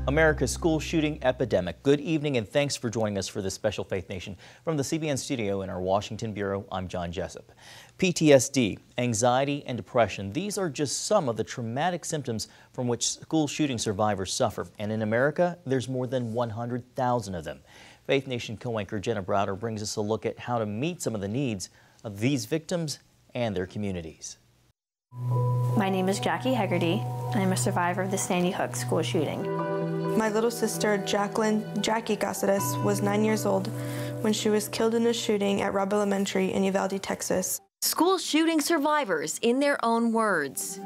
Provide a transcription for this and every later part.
America's school shooting epidemic. Good evening and thanks for joining us for this special Faith Nation. From the CBN studio in our Washington bureau, I'm John Jessup. PTSD, anxiety, and depression, these are just some of the traumatic symptoms from which school shooting survivors suffer. And in America, there's more than 100,000 of them. Faith Nation co-anchor Jenna Browder brings us a look at how to meet some of the needs of these victims and their communities. My name is Jackie Hegarty, and I'm a survivor of the Sandy Hook school shooting. My little sister, Jackie Caceres, was 9 years old when she was killed in a shooting at Robb Elementary in Uvalde, Texas. School shooting survivors in their own words.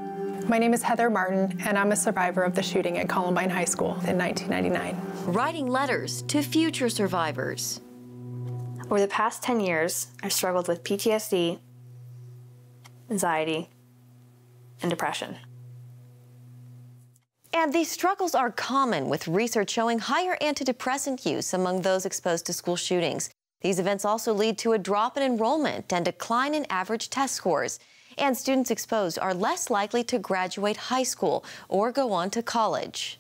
My name is Heather Martin, and I'm a survivor of the shooting at Columbine High School in 1999. Writing letters to future survivors. Over the past 10 years, I've struggled with PTSD, anxiety, and depression. And these struggles are common, with research showing higher antidepressant use among those exposed to school shootings. These events also lead to a drop in enrollment and decline in average test scores. And students exposed are less likely to graduate high school or go on to college.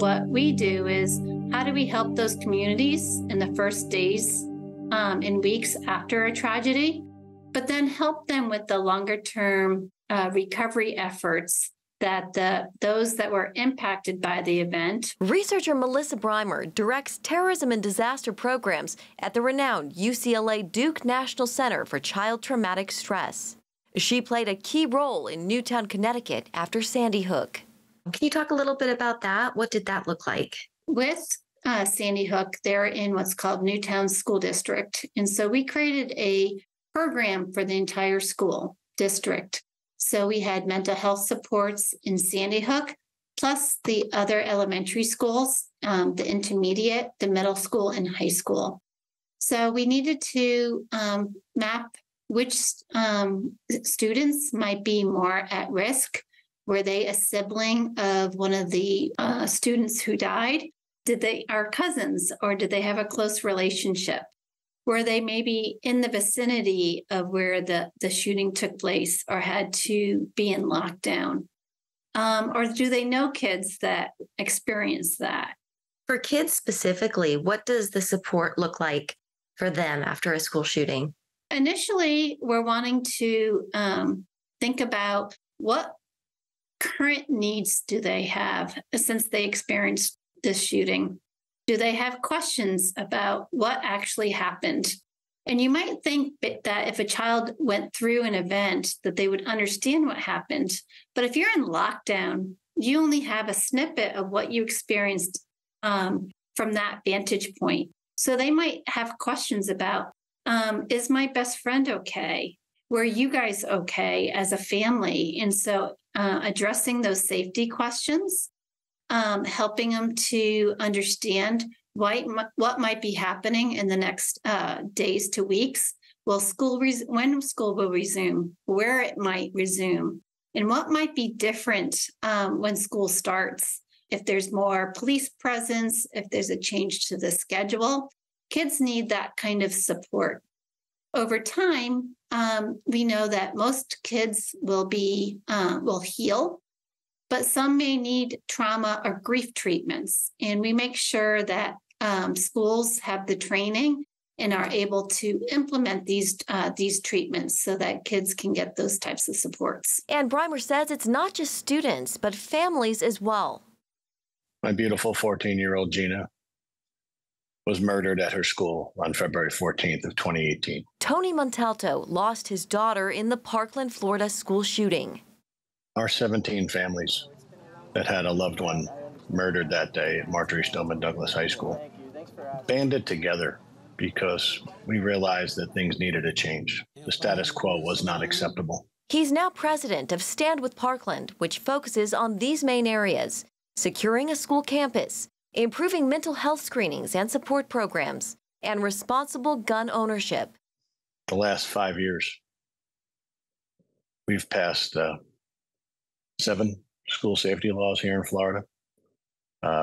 What we do is, how do we help those communities in the first days and weeks after a tragedy, but then help them with the longer-term recovery efforts that those that were impacted by the event. Researcher Melissa Breimer directs terrorism and disaster programs at the renowned UCLA Duke National Center for Child Traumatic Stress. She played a key role in Newtown, Connecticut after Sandy Hook. Can you talk a little bit about that? What did that look like? With Sandy Hook, they're in what's called Newtown School District. And so we created a program for the entire school district. So we had mental health supports in Sandy Hook, plus the other elementary schools, the intermediate, the middle school, and high school. So we needed to map which students might be more at risk. Were they a sibling of one of the students who died? Did they are cousins, or did they have a close relationship? Were they maybe in the vicinity of where the shooting took place, or had to be in lockdown? Or do they know kids that experienced that? For kids specifically, what does the support look like for them after a school shooting? Initially, we're wanting to think about what current needs do they have since they experienced this shooting. Do they have questions about what actually happened? And you might think that if a child went through an event that they would understand what happened. But if you're in lockdown, you only have a snippet of what you experienced from that vantage point. So they might have questions about, is my best friend okay? Were you guys okay as a family? And so addressing those safety questions, helping them to understand what might be happening in the next days to weeks. When school will resume, where it might resume, and what might be different when school starts. If there's more police presence, if there's a change to the schedule, kids need that kind of support. Over time, we know that most kids will heal, but some may need trauma or grief treatments. And we make sure that schools have the training and are able to implement these treatments so that kids can get those types of supports. And Breimer says it's not just students, but families as well. My beautiful 14-year-old Gina was murdered at her school on February 14th of 2018. Tony Montalto lost his daughter in the Parkland, Florida school shooting. Our 17 families that had a loved one murdered that day at Marjory Stoneman Douglas High School banded together because we realized that things needed a change. The status quo was not acceptable. He's now president of Stand with Parkland, which focuses on these main areas: securing a school campus, improving mental health screenings and support programs, and responsible gun ownership. The last 5 years, we've passed 7 school safety laws here in Florida.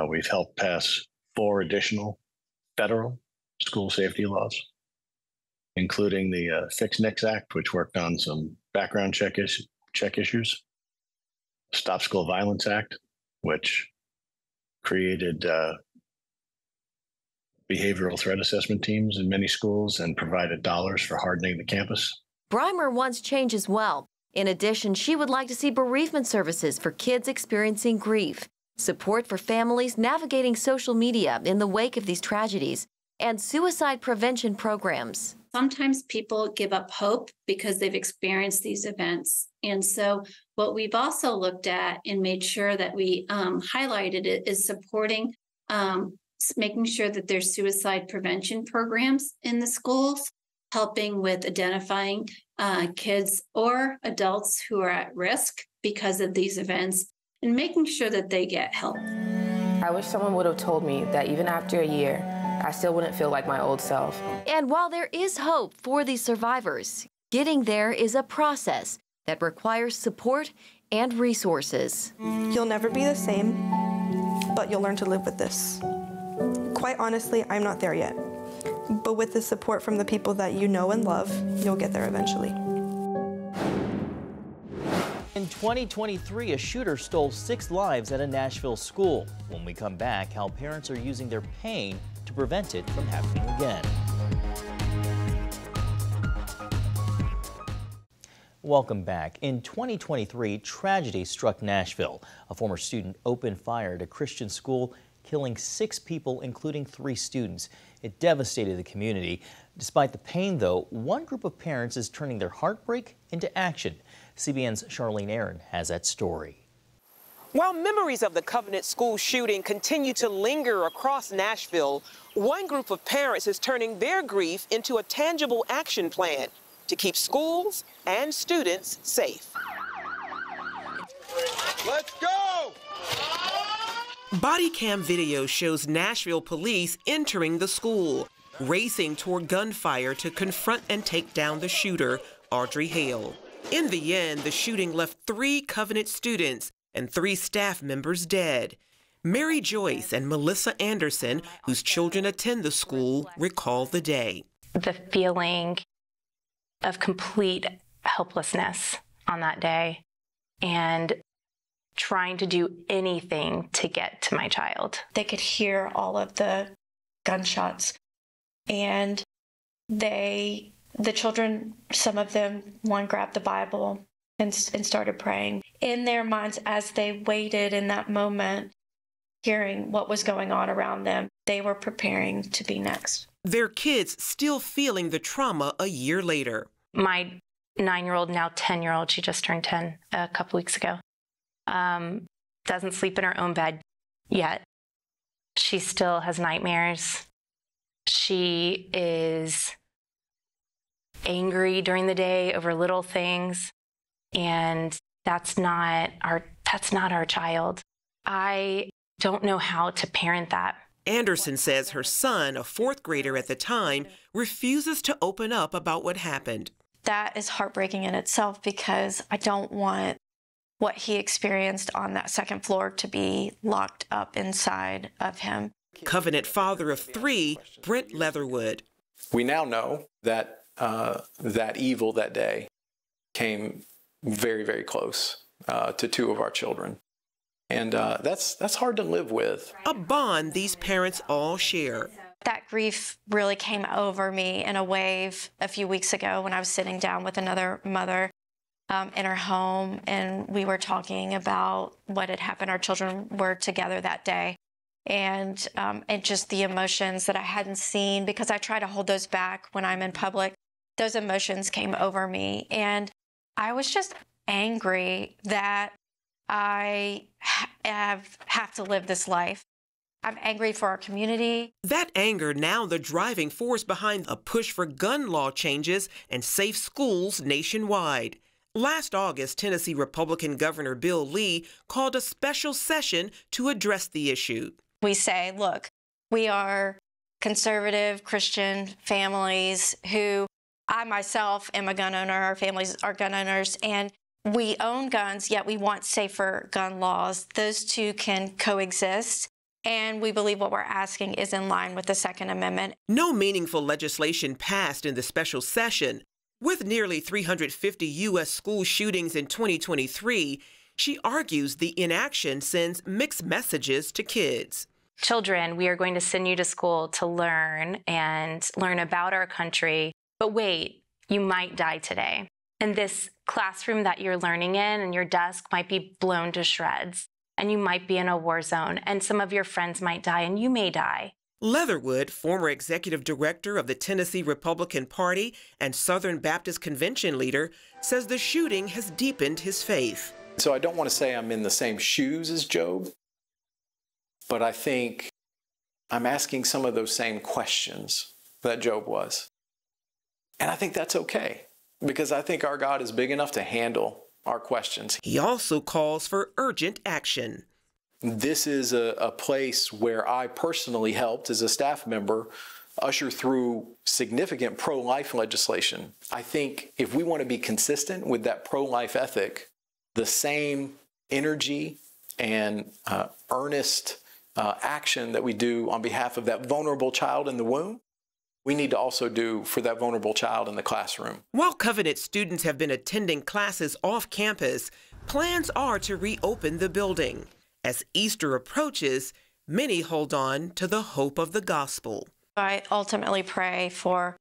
We've helped pass 4 additional federal school safety laws, including the Fix NICS Act, which worked on some background check issues. Stop School Violence Act, which created behavioral threat assessment teams in many schools and provided dollars for hardening the campus. Breimer wants change as well. In addition, she would like to see bereavement services for kids experiencing grief, support for families navigating social media in the wake of these tragedies, and suicide prevention programs. Sometimes people give up hope because they've experienced these events. And so what we've also looked at and made sure that we highlighted it is supporting, making sure that there's suicide prevention programs in the schools, helping with identifying kids or adults who are at risk because of these events and making sure that they get help. I wish someone would have told me that even after a year, I still wouldn't feel like my old self. And while there is hope for these survivors, getting there is a process that requires support and resources. You'll never be the same, but you'll learn to live with this. Quite honestly, I'm not there yet. But with the support from the people that you know and love, you'll get there eventually. In 2023, a shooter stole 6 lives at a Nashville school. When we come back, how parents are using their pain to prevent it from happening again. Welcome back. In 2023, tragedy struck Nashville. A former student opened fire at a Christian school, killing 6 people, including 3 students. It devastated the community. Despite the pain, though, one group of parents is turning their heartbreak into action. CBN's Charlene Aaron has that story. While memories of the Covenant school shooting continue to linger across Nashville, one group of parents is turning their grief into a tangible action plan to keep schools and students safe. Let's go! Body cam video shows Nashville police entering the school, racing toward gunfire to confront and take down the shooter, Audrey Hale. In the end, the shooting left 3 Covenant students and 3 staff members dead. Mary Joyce and Melissa Anderson, whose children attend the school, recall the day. The feeling of complete helplessness on that day and trying to do anything to get to my child. They could hear all of the gunshots, and the children, some of them, one grabbed the Bible and started praying. In their minds, as they waited in that moment, hearing what was going on around them, they were preparing to be next. Their kids still feeling the trauma a year later. My 9-year-old, now 10-year-old, she just turned 10 a couple weeks ago, doesn't sleep in her own bed yet. She still has nightmares. She is angry during the day over little things, and that's not our child. I don't know how to parent that. Anderson says her son, a 4th grader at the time, refuses to open up about what happened. That is heartbreaking in itself because I don't want what he experienced on that 2nd floor to be locked up inside of him. Covenant father of 3, Brent Leatherwood. We now know that that evil that day came very, very close to 2 of our children. And that's hard to live with. A bond these parents all share. That grief really came over me in a wave a few weeks ago when I was sitting down with another mother in her home, and we were talking about what had happened. Our children were together that day, and just the emotions that I hadn't seen, because I try to hold those back when I'm in public. Those emotions came over me, and I was just angry that I have to live this life. I'm angry for our community. That anger now the driving force behind a push for gun law changes and safe schools nationwide. Last August, Tennessee Republican Governor Bill Lee called a special session to address the issue. We say, look, we are conservative Christian families who, I myself am a gun owner, our families are gun owners, and we own guns, yet we want safer gun laws. Those two can coexist. And we believe what we're asking is in line with the Second Amendment. No meaningful legislation passed in the special session. With nearly 350 U.S. school shootings in 2023, She argues the inaction sends mixed messages to kids. Children, we are going to send you to school to learn and learn about our country. But wait, you might die today. And this classroom that you're learning in and your desk might be blown to shreds. And you might be in a war zone. And some of your friends might die, and you may die. Leatherwood, former executive director of the Tennessee Republican Party and Southern Baptist Convention leader, says the shooting has deepened his faith. So I don't want to say I'm in the same shoes as Job, but I think I'm asking some of those same questions that Job was. And I think that's okay, because I think our God is big enough to handle our questions. He also calls for urgent action. This is a place where I personally helped as a staff member usher through significant pro-life legislation. I think if we want to be consistent with that pro-life ethic, the same energy and earnest action that we do on behalf of that vulnerable child in the womb, we need to also do for that vulnerable child in the classroom. While Covenant students have been attending classes off campus, plans are to reopen the building. As Easter approaches, many hold on to the hope of the gospel. I ultimately pray for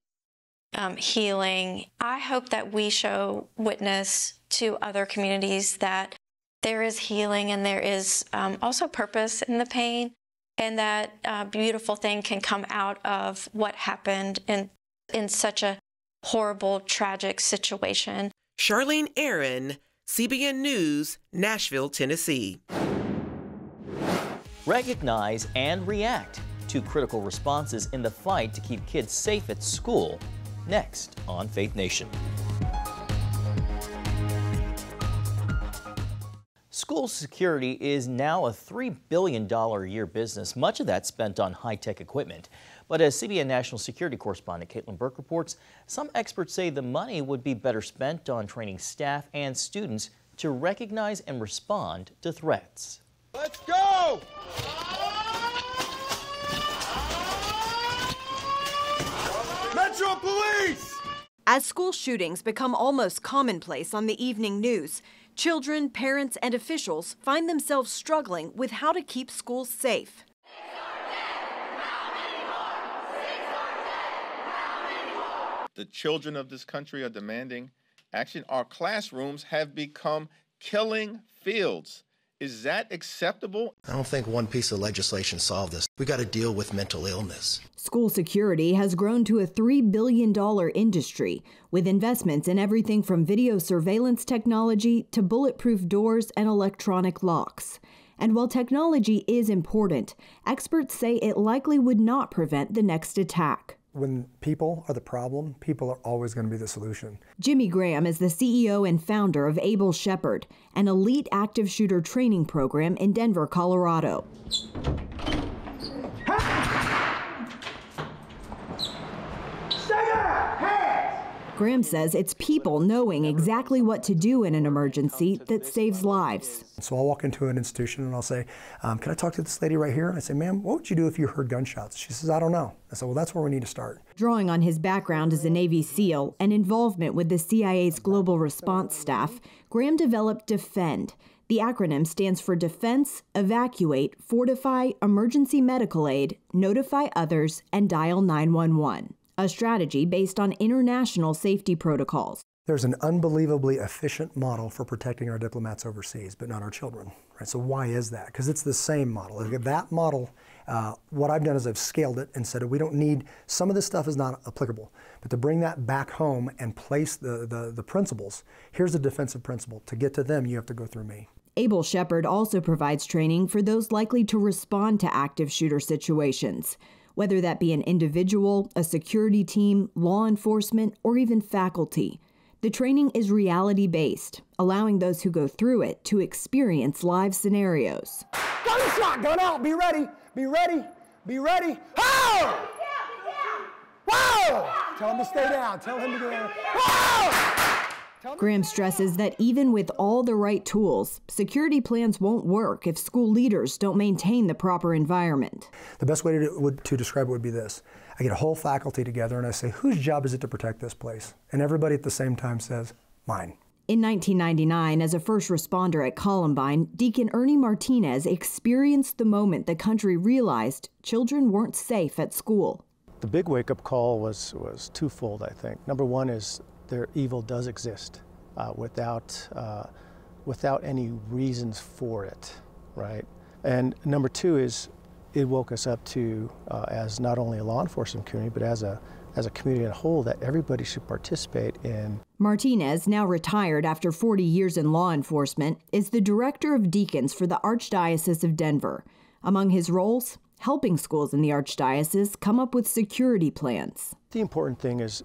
healing. I hope that we show witness to other communities that there is healing and there is also purpose in the pain, and that beautiful thing can come out of what happened in such a horrible, tragic situation. Charlene Aaron, CBN News, Nashville, Tennessee. Recognize and react to critical responses in the fight to keep kids safe at school. Next on Faith Nation. School security is now a $3 billion a year business, much of that spent on high-tech equipment. But as CBN National Security correspondent Caitlin Burke reports, some experts say the money would be better spent on training staff and students to recognize and respond to threats. Let's go! Metro Police! As school shootings become almost commonplace on the evening news, children, parents, and officials find themselves struggling with how to keep schools safe. The children of this country are demanding action. Our classrooms have become killing fields. Is that acceptable? I don't think one piece of legislation solved this. We got to deal with mental illness. School security has grown to a $3 billion industry, with investments in everything from video surveillance technology to bulletproof doors and electronic locks. And while technology is important, experts say it likely would not prevent the next attack. When people are the problem, people are always going to be the solution. Jimmy Graham is the CEO and founder of Able Shepherd, an elite active shooter training program in Denver, Colorado. Graham says it's people knowing exactly what to do in an emergency that saves lives. So I'll walk into an institution and I'll say, can I talk to this lady right here? And I say, ma'am, what would you do if you heard gunshots? She says, I don't know. I said, well, that's where we need to start. Drawing on his background as a Navy SEAL and involvement with the CIA's Global Response Staff, Graham developed DEFEND. The acronym stands for Defense, Evacuate, Fortify, Emergency Medical Aid, Notify Others, and Dial 911. A strategy based on international safety protocols. There's an unbelievably efficient model for protecting our diplomats overseas, but not our children. Right? So why is that? Because it's the same model. That model, what I've done is I've scaled it and said we don't need, some of this stuff is not applicable, but to bring that back home and place the principles, here's the defensive principle. To get to them, you have to go through me. Able Shepherd also provides training for those likely to respond to active shooter situations, whether that be an individual, a security team, law enforcement, or even faculty. The training is reality-based, allowing those who go through it to experience live scenarios. Gunshot, gun out, be ready, be ready, be ready. Pow! Wow! Tell him to stay down, tell him to go down. Graham stresses that even with all the right tools, security plans won't work if school leaders don't maintain the proper environment. The best way to describe it would be this. I get a whole faculty together and I say, whose job is it to protect this place? And everybody at the same time says, mine. In 1999, as a first responder at Columbine, Deacon Ernie Martinez experienced the moment the country realized children weren't safe at school. The big wake-up call was twofold, I think. Number one is their evil does exist without any reasons for it, right? And number two is it woke us up to, as not only a law enforcement community, but as a community as a whole, that everybody should participate in. Martinez, now retired after 40 years in law enforcement, is the director of deacons for the Archdiocese of Denver. Among his roles, helping schools in the Archdiocese come up with security plans. The important thing is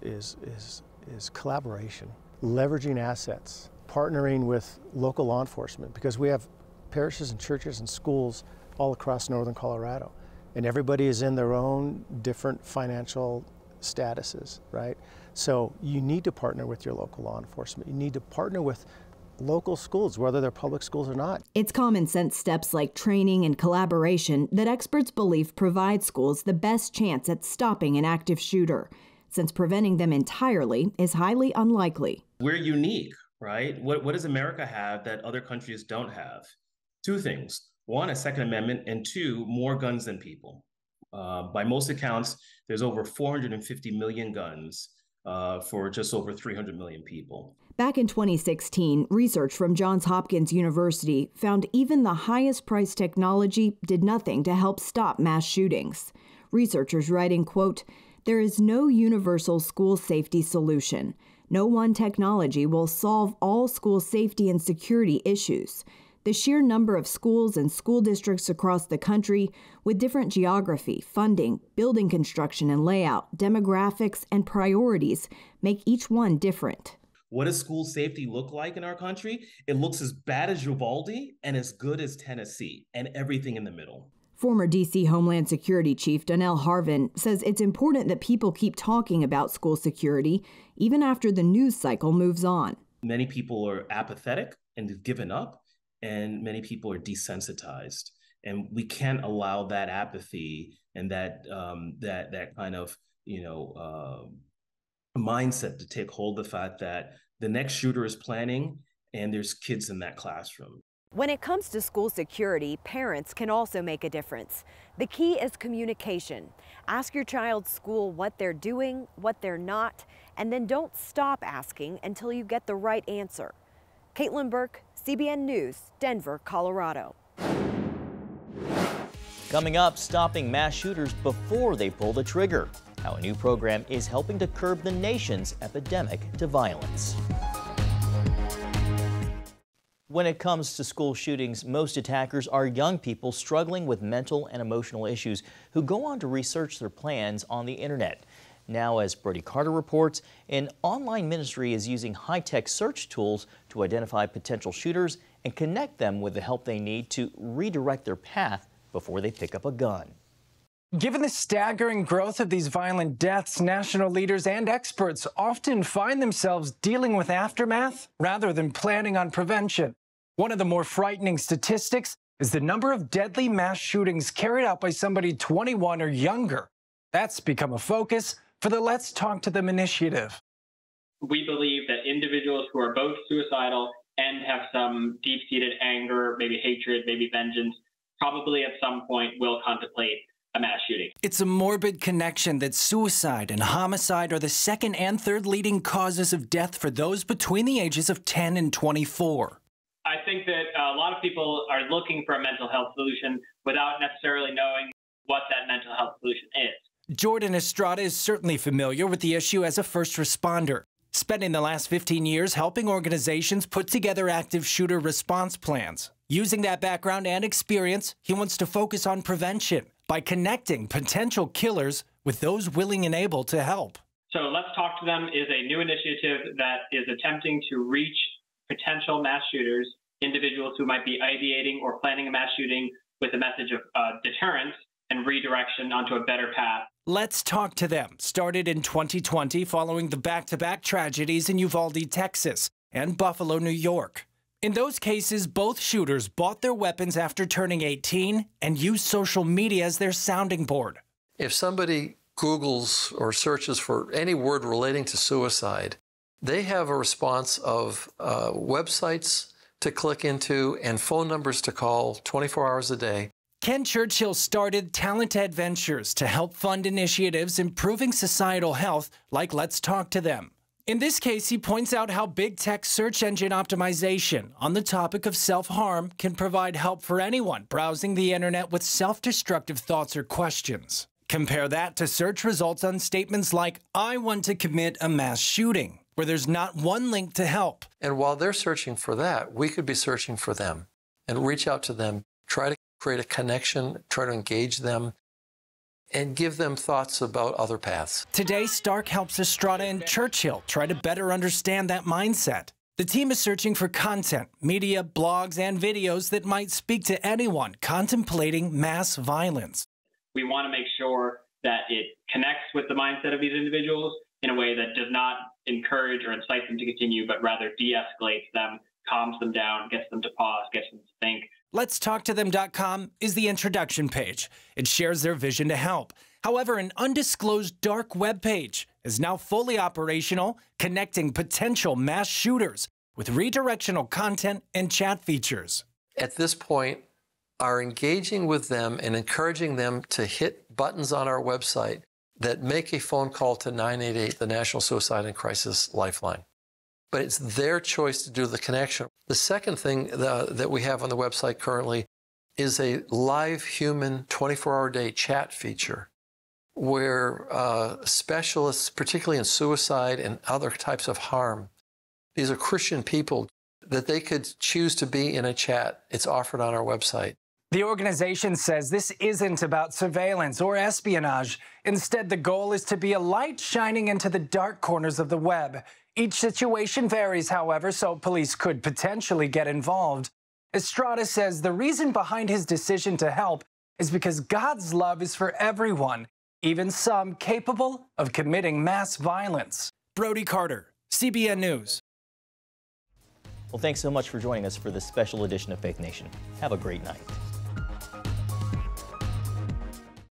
collaboration, leveraging assets, partnering with local law enforcement, because we have parishes and churches and schools all across northern Colorado, and everybody is in their own different financial statuses, right? So you need to partner with your local law enforcement. You need to partner with local schools, whether they're public schools or not. It's common sense steps like training and collaboration that experts believe provide schools the best chance at stopping an active shooter, since preventing them entirely is highly unlikely. We're unique, right? What does America have that other countries don't have? Two things. One, a Second Amendment, and two, more guns than people. By most accounts, there's over 450 million guns for just over 300 million people. Back in 2016, research from Johns Hopkins University found even the highest priced technology did nothing to help stop mass shootings. Researchers writing, quote, "There is no universal school safety solution. No one technology will solve all school safety and security issues. The sheer number of schools and school districts across the country, with different geography, funding, building construction and layout, demographics, and priorities, make each one different." What does school safety look like in our country? It looks as bad as Uvalde and as good as Tennessee, and everything in the middle. Former D.C. Homeland Security Chief Donnell Harvin says it's important that people keep talking about school security even after the news cycle moves on. Many people are apathetic and have given up, and many people are desensitized. And we can't allow that apathy and that kind of, mindset to take hold of the fact that the next shooter is planning and there's kids in that classroom. When it comes to school security, parents can also make a difference. The key is communication. Ask your child's school what they're doing, what they're not, and then don't stop asking until you get the right answer. Caitlin Burke, CBN News, Denver, Colorado. Coming up, stopping mass shooters before they pull the trigger. How a new program is helping to curb the nation's epidemic to violence. When it comes to school shootings, most attackers are young people struggling with mental and emotional issues who go on to research their plans on the internet. Now, as Brody Carter reports, an online ministry is using high-tech search tools to identify potential shooters and connect them with the help they need to redirect their path before they pick up a gun. Given the staggering growth of these violent deaths, national leaders and experts often find themselves dealing with aftermath rather than planning on prevention. One of the more frightening statistics is the number of deadly mass shootings carried out by somebody 21 or younger. That's become a focus for the Let's Talk to Them initiative. We believe that individuals who are both suicidal and have some deep-seated anger, maybe hatred, maybe vengeance, probably at some point will contemplate a mass shooting. It's a morbid connection that suicide and homicide are the second and third leading causes of death for those between the ages of 10 and 24. I think that a lot of people are looking for a mental health solution without necessarily knowing what that mental health solution is. Jordan Estrada is certainly familiar with the issue as a first responder, spending the last 15 years helping organizations put together active shooter response plans. Using that background and experience, he wants to focus on prevention by connecting potential killers with those willing and able to help. So Let's Talk to Them is a new initiative that is attempting to reach potential mass shooters, individuals who might be ideating or planning a mass shooting with a message of deterrence and redirection onto a better path. Let's Talk to Them started in 2020 following the back-to-back tragedies in Uvalde, Texas and Buffalo, New York. In those cases, both shooters bought their weapons after turning 18 and used social media as their sounding board. If somebody Googles or searches for any word relating to suicide, They have a response of websites to click into and phone numbers to call 24 hours a day. Ken Churchill started Talented Ventures to help fund initiatives improving societal health, like Let's Talk to Them. In this case, he points out how big tech search engine optimization on the topic of self-harm can provide help for anyone browsing the internet with self-destructive thoughts or questions. Compare that to search results on statements like, "I want to commit a mass shooting," where there's not one link to help. And while they're searching for that, we could be searching for them and reach out to them, try to create a connection, try to engage them, and give them thoughts about other paths. Today, Stark helps Estrada and Churchill try to better understand that mindset. The team is searching for content, media, blogs, and videos that might speak to anyone contemplating mass violence. We want to make sure that it connects with the mindset of these individuals in a way that does not encourage or incite them to continue, but rather de-escalates them, calms them down, gets them to pause, gets them to think. Let'sTalkToThem.com is the introduction page. It shares their vision to help. However, an undisclosed dark web page is now fully operational, connecting potential mass shooters with redirectional content and chat features. At this point, are engaging with them and encouraging them to hit buttons on our website that make a phone call to 988, the National Suicide and Crisis Lifeline. But it's their choice to do the connection. The second thing that we have on the website currently is a live human 24-hour-a-day chat feature where specialists, particularly in suicide and other types of harm, these are Christian people, that they could choose to be in a chat. It's offered on our website. The organization says this isn't about surveillance or espionage. Instead, the goal is to be a light shining into the dark corners of the web. Each situation varies, however, so police could potentially get involved. Estrada says the reason behind his decision to help is because God's love is for everyone, even some capable of committing mass violence. Brody Carter, CBN News. Well, thanks so much for joining us for this special edition of Faith Nation. Have a great night.